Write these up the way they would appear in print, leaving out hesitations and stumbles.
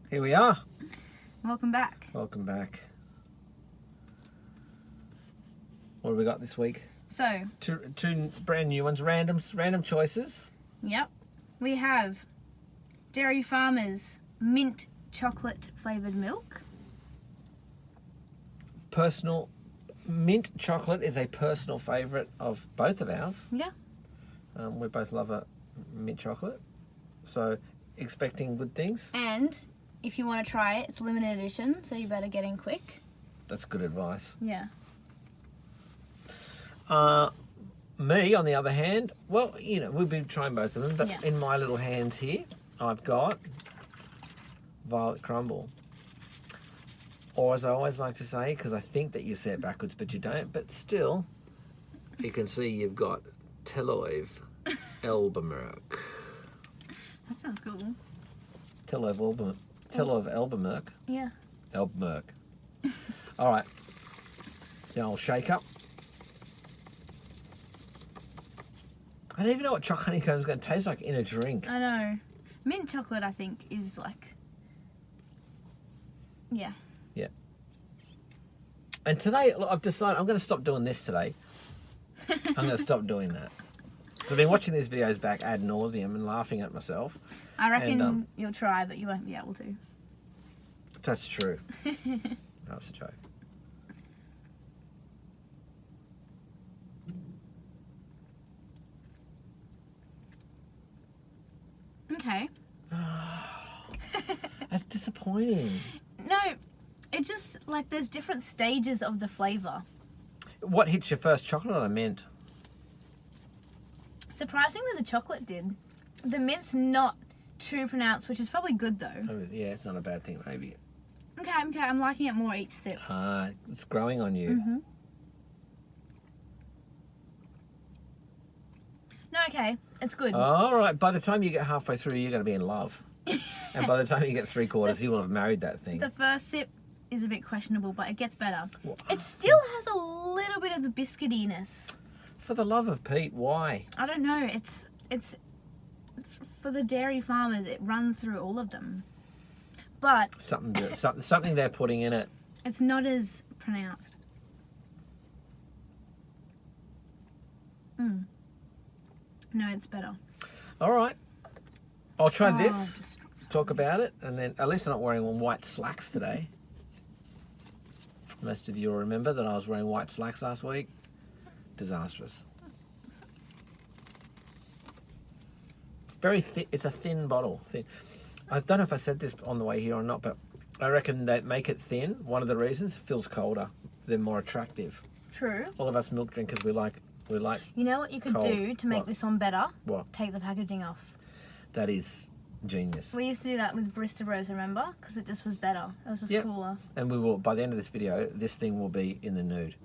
Here we are. Welcome back. Welcome back. What have we got this week? So, Two brand new ones, random choices. yep, we have Dairy Farmers mint chocolate flavoured milk. Mint chocolate is a personal favourite of both of ours. Yeah. We both love a mint chocolate. So, expecting good things. And if you want to try it, it's limited edition, so you better get in quick. That's good advice. Yeah. Me, on the other hand, well, you know, we've been trying both of them, but Yeah. in my little hands here, I've got violet crumble. Or as I always like to say, because I think that you say it backwards, but you don't, but still, you can see you've got Tel Aviv Elbermerk. That sounds cool. Tel Aviv Elbermerk. Yeah. Elbermerk. All right. Now I'll shake up. I don't even know what chocolate honeycomb is going to taste like in a drink. I know. Mint chocolate, I think, is like... Yeah. Yeah. And today, look, I've decided I'm going to stop doing this today. I'm going to stop doing that. I've been watching these videos back ad nauseum and laughing at myself. I reckon And, you'll try, but you won't be able to. That's true. That's a joke. Okay. That's disappointing. No, it just, like, there's different stages of the flavour. What hits your first chocolate or mint? Surprisingly, the chocolate did. The mint's not too pronounced, which is probably good, though. Oh, yeah, it's not a bad thing, maybe. Okay, I'm liking it more each sip. It's growing on you. Mm-hmm. No, okay, it's good. All right, by the time you get halfway through, you're going to be in love. And by the time you get three quarters, you will have married that thing. The first sip is a bit questionable, but it gets better. Well, It still has a little bit of the biscuitiness. For the love of Pete, why? I don't know. It's for the dairy farmers. It runs through all of them, but Something they're putting in it. it's not as pronounced. No, it's better. All right, I'll try Oh, this, talk about it, and then at least I'm not wearing white slacks today. Most of you will remember that I was wearing white slacks last week. Disastrous. Very thin. It's a thin bottle. Thin. I don't know if I said this on the way here or not, but I reckon they make it thin. One of the reasons, it feels colder. They're more attractive. True. All of us milk drinkers, we like. You know what you could Cold. do to make What? this one better? What? Take the packaging off. That is genius. We used to do that with Barista Bros, remember? Because it just was better. It was just Yep. cooler. And we will, by the end of this video, this thing will be in the nude.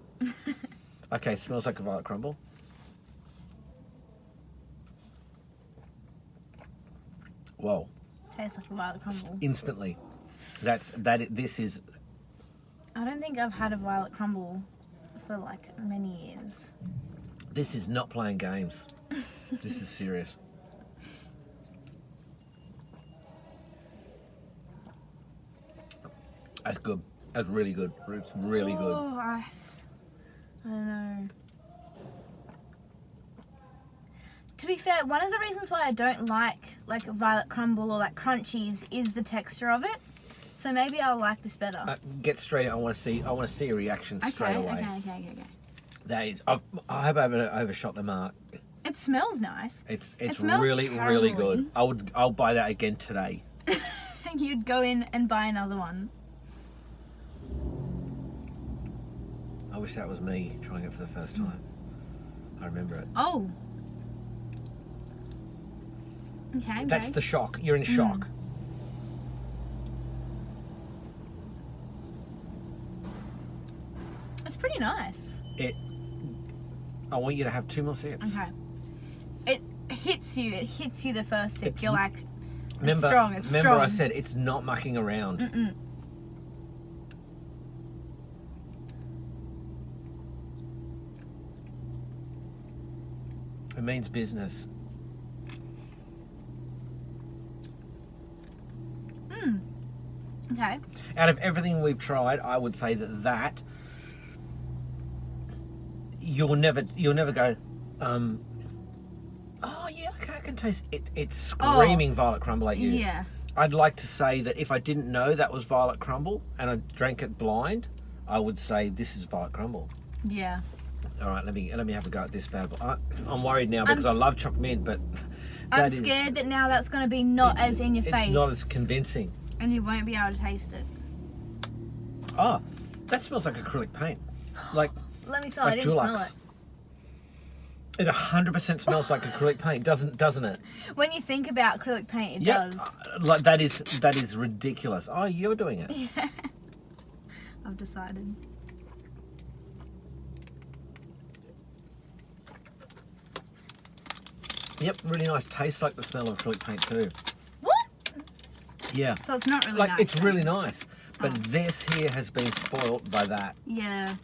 Okay, smells like a violet crumble. Whoa. Tastes like a violet crumble. Instantly. This is, I don't think I've had a violet crumble for like many years. this is not playing games. This is serious. That's good. That's really good. It's really good. Oh, I don't know. To be fair, one of the reasons why I don't like a violet crumble or like crunchies is the texture of it. So maybe I'll like this better. Get straight. I want to see a reaction straight away. Okay. That is. I hope I haven't overshot the mark. It smells nice. It's smells really good. caramelly. I'll buy that again today. You'd go in and buy another one. I wish that was me trying it for the first time. I remember it. Oh. Okay. That's the shock. You're in shock. It's pretty nice. I want you to have 2 more sips. Okay. It hits you. It hits you the first sip. You're like, Remember, strong. I said it's not mucking around. It means business. Okay. Out of everything we've tried, I would say that you'll never go, oh yeah, okay, I can taste it. It's screaming violet crumble at you. Yeah. I'd like to say that if I didn't know that was violet crumble and I drank it blind, I would say this is violet crumble. Yeah. All right, let me have a go at this bad boy. I'm worried now because I love choc mint, but I'm scared that now that's going to be not as in your face. It's not as convincing. And you won't be able to taste it. Oh, that smells like acrylic paint. Like, let me smell like it. I didn't smell Dulux. it. It 100% smells like acrylic paint, doesn't it? When you think about acrylic paint, it Yep. does. Like that is ridiculous. Oh, you're doing it. Yeah. I've decided. Yep, really nice. Tastes like the smell of acrylic paint too. What? Yeah. So it's not really Like nice. it's really nice, but Oh. this here has been spoiled by that. Yeah.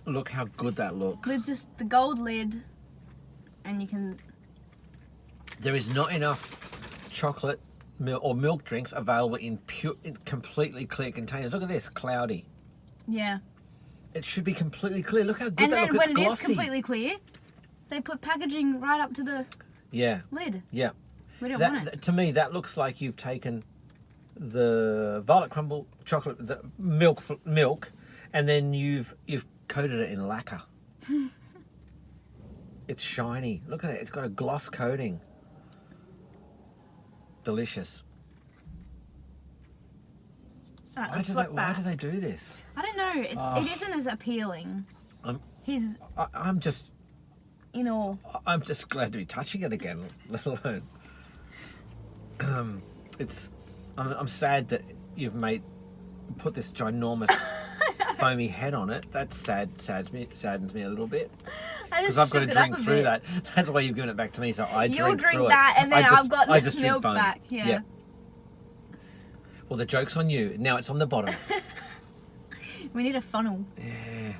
Look how good that looks. With just the gold lid, and you can. There is not enough chocolate or milk drinks available in completely clear containers. Look at this, cloudy. Yeah. It should be completely clear. Look how good And that then looks. when It's it is glossy. completely clear, they put packaging right up to the Yeah, lid. yeah. We don't want it. To me, that looks like you've taken the violet crumble chocolate, the milk, and then you've coated it in lacquer. It's shiny. Look at it. It's got a gloss coating. Delicious. Alright, Why let's do flip back. they do this? I don't know. It isn't as appealing. I'm I'm just glad to be touching it again, let alone. I'm sad that you've put this ginormous foamy head on it. That's saddens me a little bit because I've got to drink through that. That's why you've given it back to me, so You'll drink drink through that, it. and then I've got the milk foam. back. Yeah. Well, the joke's on you. Now it's on the bottom. We need a funnel. Yeah.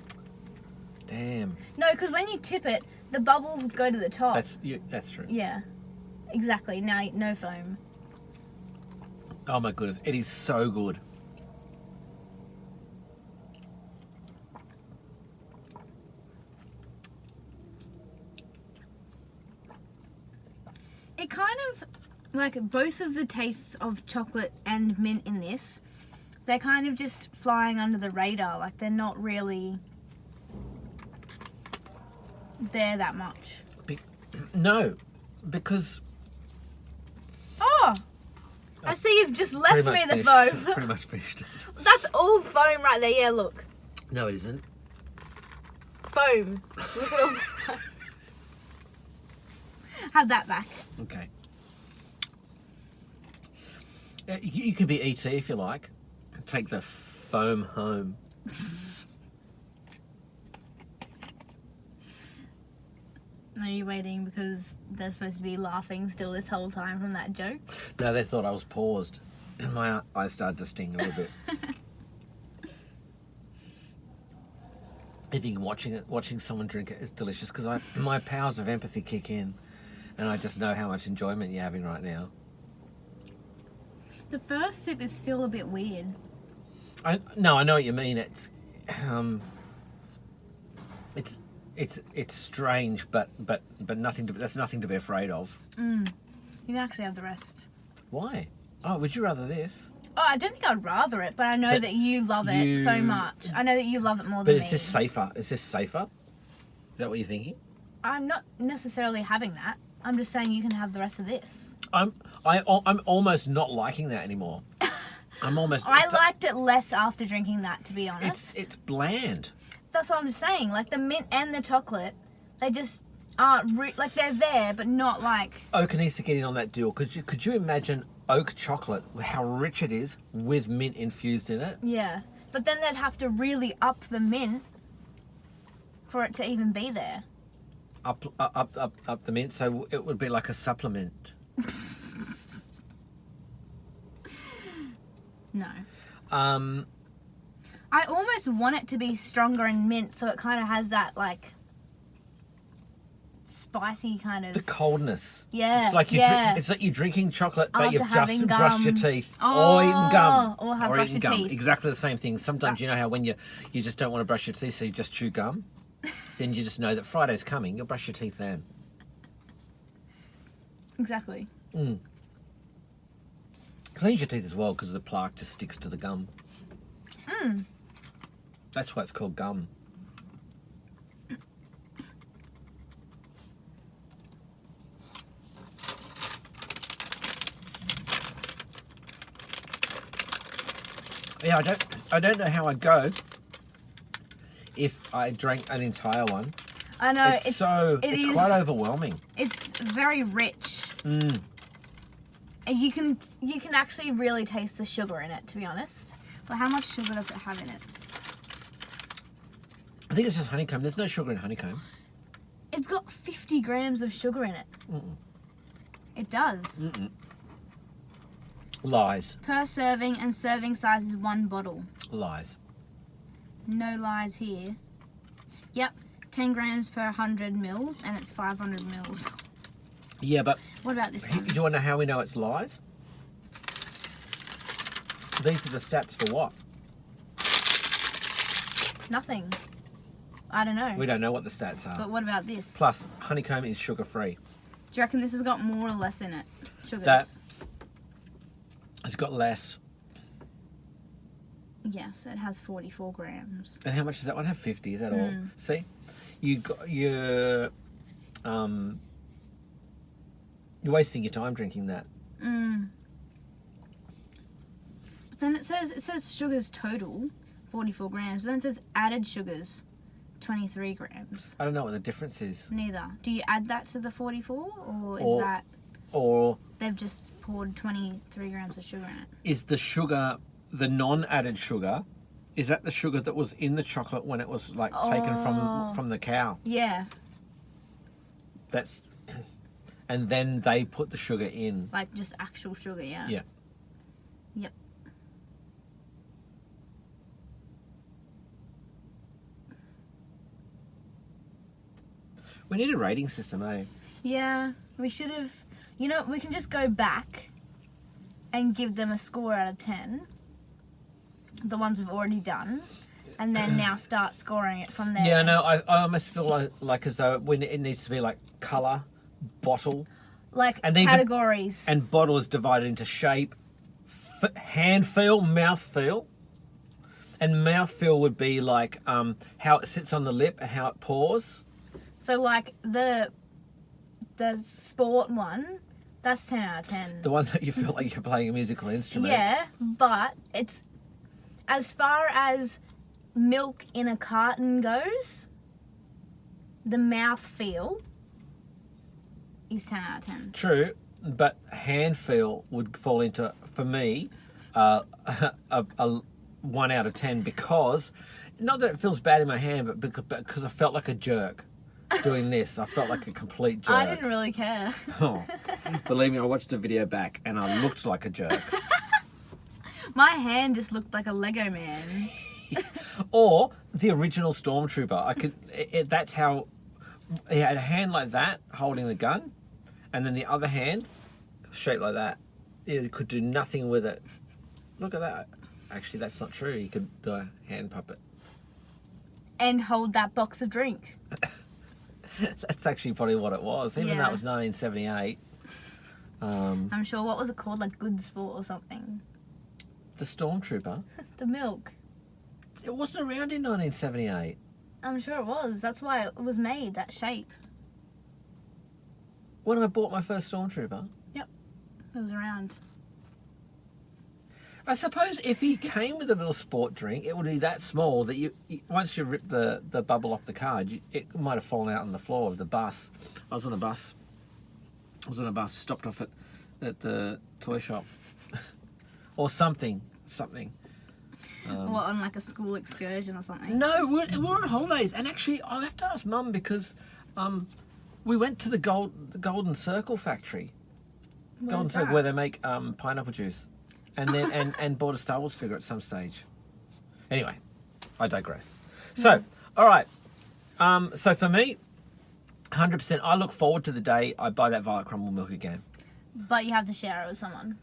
Damn. No, because when you tip it, the bubbles go to the top. That's true. Yeah. Exactly. Now, no foam. Oh my goodness, it is so good. It kind of, like, both of the tastes of chocolate and mint in this, they're kind of just flying under the radar. Like, they're not really there that much. No, because Oh! I see you've just left pretty me much the finished. foam. Pretty much finished. That's all foam right there. Yeah, look. No, it isn't. Foam. Look at all the foam. Have that back. Okay. You could be ET if you like. Take the foam home. Are you waiting because they're supposed to be laughing still this whole time from that joke? No, they thought I was paused. And my eyes started to sting a little bit. I think watching someone drink it is delicious because my powers of empathy kick in, and I just know how much enjoyment you're having right now. The first sip is still a bit weird. I know what you mean. It's strange, but nothing to that's nothing to be afraid of. You can actually have the rest. Why? Oh, would you rather this? Oh, I don't think I'd rather it, but I know But that you love it so much. I know that you love it more than But me. is this safer? Is this safer? Is that what you're thinking? I'm not necessarily having that. I'm just saying you can have the rest of this. I'm almost not liking that anymore. I'm almost. I liked it less after drinking that, to be honest. It's bland. That's what I'm just saying. Like the mint and the chocolate, they just aren't like they're there, but not like. Oak needs to get in on that deal. Could you imagine oak chocolate, how rich it is with mint infused in it? Yeah, but then they'd have to really up the mint for it to even be there. Up the mint, so it would be like a supplement. No. Um, I almost want it to be stronger in mint, so it kind of has that like spicy kind of. The coldness. Yeah. It's like it's like you're drinking chocolate, but After you've just having brushed your gum. teeth Oh, or eaten gum or have or brushed eaten your gum. teeth. Exactly the same thing. Sometimes you know how when you just don't want to brush your teeth, so you just chew gum. Then you just know that Friday's coming. You'll brush your teeth then. Exactly. Cleans your teeth as well because the plaque just sticks to the gum. That's why it's called gum. Yeah, I don't know how I'd go if I drank an entire one. I know It's quite overwhelming. It's very rich. And you can actually really taste the sugar in it, to be honest. But how much sugar does it have in it? I think it's just honeycomb. There's no sugar in honeycomb. It's got 50 grams of sugar in it. It does. Lies. Per serving, and serving size is 1 bottle. Lies. No lies here. Yep, 10 grams per 100 mils, and it's 500 mils. Yeah, but What about this one? do you want to know how we know it's lies? These are the stats for what? Nothing. I don't know. We don't know what the stats are. But what about this? Plus, honeycomb is sugar-free. Do you reckon this has got more or less in it? Sugars? That- It's got less. Yes, it has 44 grams. And how much does that one have? 50, is that all? See? You're wasting your time drinking that. But then it says sugars total, 44 grams. Then it says added sugars, 23 grams. I don't know what the difference is. Neither. Do you add that to the 44, or is Or- that Or they've just poured 23 grams of sugar in it? is the sugar, the non-added sugar, is that the sugar that was in the chocolate when it was like taken from the cow? Yeah, That's, and then they put the sugar in. like just actual sugar, yeah. Yeah. Yep. We need a rating system, eh? Yeah, we should have, we can just go back and give them a score out of 10. The ones we've already done. And then now start scoring it from there. Yeah, no, I almost feel like as though it needs to be like colour, bottle, Like and then categories. and bottle is divided into shape, hand feel, mouth feel. And mouth feel would be like how it sits on the lip and how it pours. So like the sport one, that's 10 out of 10. The one that you feel like you're playing a musical instrument. Yeah, but it's as far as milk in a carton goes, the mouth feel is 10 out of 10. True, but hand feel would fall into, for me, a 1 out of 10 because, not that it feels bad in my hand, but because I felt like a jerk doing this. I felt like a complete jerk. I didn't really care. Oh, believe me, I watched the video back and I looked like a jerk. My hand just looked like a Lego man. Or the original Stormtrooper. That's how he had a hand like that holding the gun, and then the other hand shaped like that. He could do nothing with it. Look at that. Actually, that's not true. He could do a hand puppet. And hold that box of drink. That's actually probably what it was. Even though Yeah. it was 1978. I'm sure, what was it called? Like Good Sport or something. The Stormtrooper. The milk. It wasn't around in 1978. I'm sure it was. That's why it was made that shape. When I bought my first Stormtrooper. It was around. I suppose if he came with a little sport drink, it would be that small that you once you rip the bubble off the card, it might have fallen out on the floor of the bus. I was on a bus, stopped off at the toy shop, or something. What, on like a school excursion or something? No, we're on holidays, and actually, I'll have to ask Mum because we went to the Golden Circle factory, Golden Circle, that? where they make pineapple juice. And then and bought a Star Wars figure at some stage. Anyway, I digress. So, all right. So for me, 100%. I look forward to the day I buy that violet crumble milk again. But you have to share it with someone.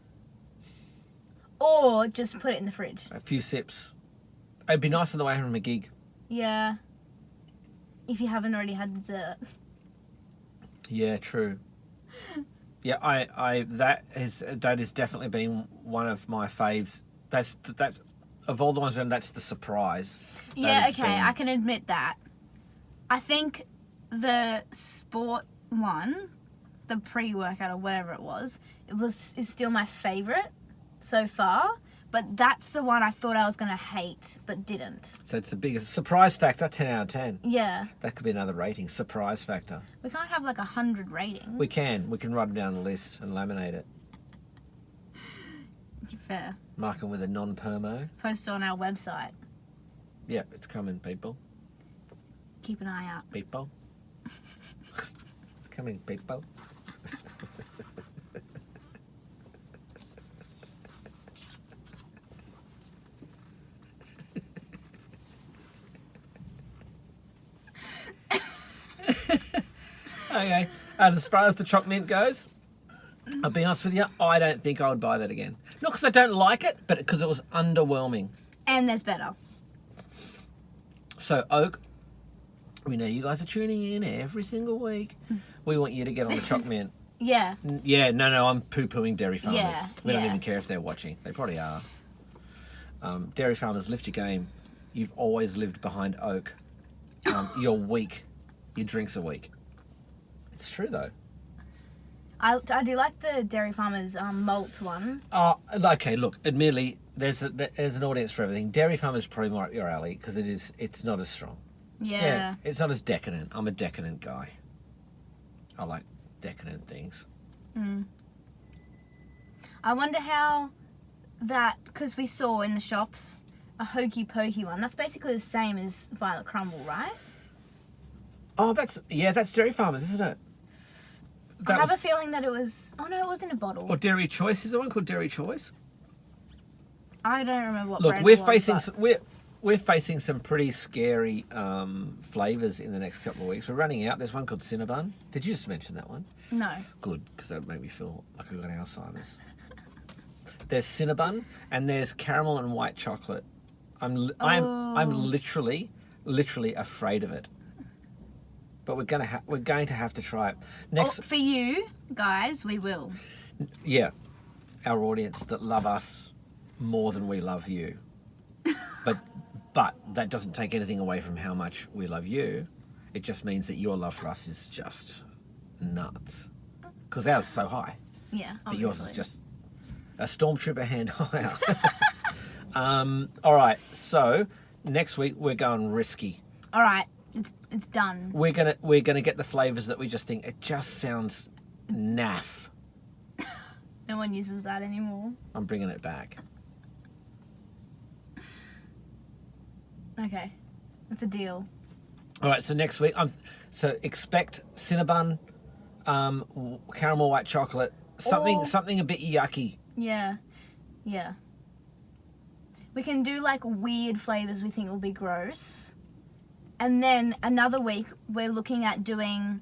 Or just put it in the fridge. A few sips. It'd be nice on the way home from a gig. Yeah. If you haven't already had dessert. Yeah, true. Yeah, I that has definitely been one of my faves. That's of all the ones, that's the surprise. Yeah, okay, I can admit that. I think the sport one, the pre-workout or whatever it was, is still my favourite so far. But that's the one I thought I was going to hate, but didn't. So it's the biggest surprise factor. 10 out of 10. Yeah. That could be another rating. Surprise factor. We can't have like 100 ratings. We can write them down on the list and laminate it. Fair. Mark them with a non-permo. Post it on our website. Yeah, it's coming, people. Keep an eye out. People. It's coming, people. Okay, as far as the choc mint goes, I'll be honest with you, I don't think I would buy that again. Not because I don't like it, but because it was underwhelming. And there's better. So, Oak, we know you guys are tuning in every single week. We want you to get on the choc mint. Yeah. Yeah, no, I'm poo-pooing dairy farmers. Yeah, We don't yeah. even care if they're watching. They probably are. Dairy farmers, lift your game. You've always lived behind Oak. You're weak. Your drinks are weak. It's true, though. I do like the Dairy Farmers malt one. Okay, look, admittedly, there's an audience for everything. Dairy farmers probably more up your alley because it's not as strong. Yeah. It's not as decadent. I'm a decadent guy. I like decadent things. I wonder how that, because we saw in the shops a hokey pokey one. That's basically the same as Violet Crumble, right? Oh, that's Dairy Farmers, isn't it? I have a feeling that it was. Oh no, it was in a bottle. Or Dairy Choice. Is there one called Dairy Choice? I don't remember what. Look, brand we're it was, facing but... we're facing some pretty scary flavours in the next couple of weeks. We're running out. There's one called Cinnabon. Did you just mention that one? No. Good, because that would make me feel like I got Alzheimer's. There's Cinnabon and there's caramel and white chocolate. I'm literally afraid of it. But we're going to have to try it next. For you guys, we will. Yeah, our audience that love us more than we love you. But that doesn't take anything away from how much we love you. It just means that your love for us is just nuts. Because ours is so high. Yeah, But obviously. yours is just a stormtrooper hand higher. All right, so next week we're going risky. All right, it's done. We're gonna get the flavours that we just think it just sounds naff. No one uses that anymore. I'm bringing it back. Okay, that's a deal. All right, so next week, so expect Cinnabon, caramel white chocolate, something a bit yucky. Yeah. We can do like weird flavors we think will be gross. And then another week we're looking at doing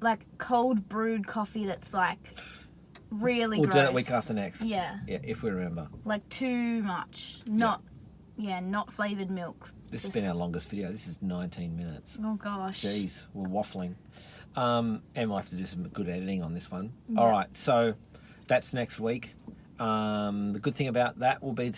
like cold brewed coffee that's like really We'll gross. do it week after next. Yeah. Yeah, if we remember. Like too much. Not flavored milk. This has been our longest video. This is 19 minutes. Oh gosh. Jeez, we're waffling. And we'll have to do some good editing on this one. Yeah. All right, so that's next week. The good thing about that will be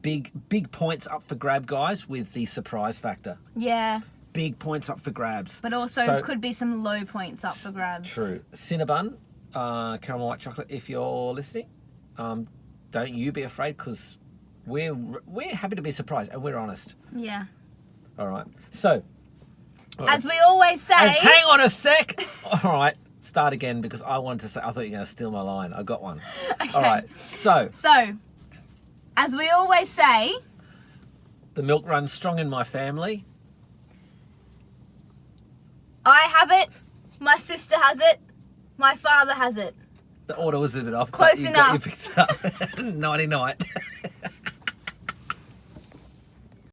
big points up for grab, guys, with the surprise factor. Yeah. Big points up for grabs. But also could be some low points up for grabs. True. Cinnabon, caramel white chocolate, if you're listening, don't you be afraid because we're happy to be surprised and we're honest. Yeah. All right. So. As we always say. Hang on a sec. All right. Start again because I wanted to say, I thought you were going to steal my line. I got one. Okay. All right. So, as we always say, the milk runs strong in my family. I have it. My sister has it. My father has it. The order was a bit off. Close but enough. You picked it up. 99.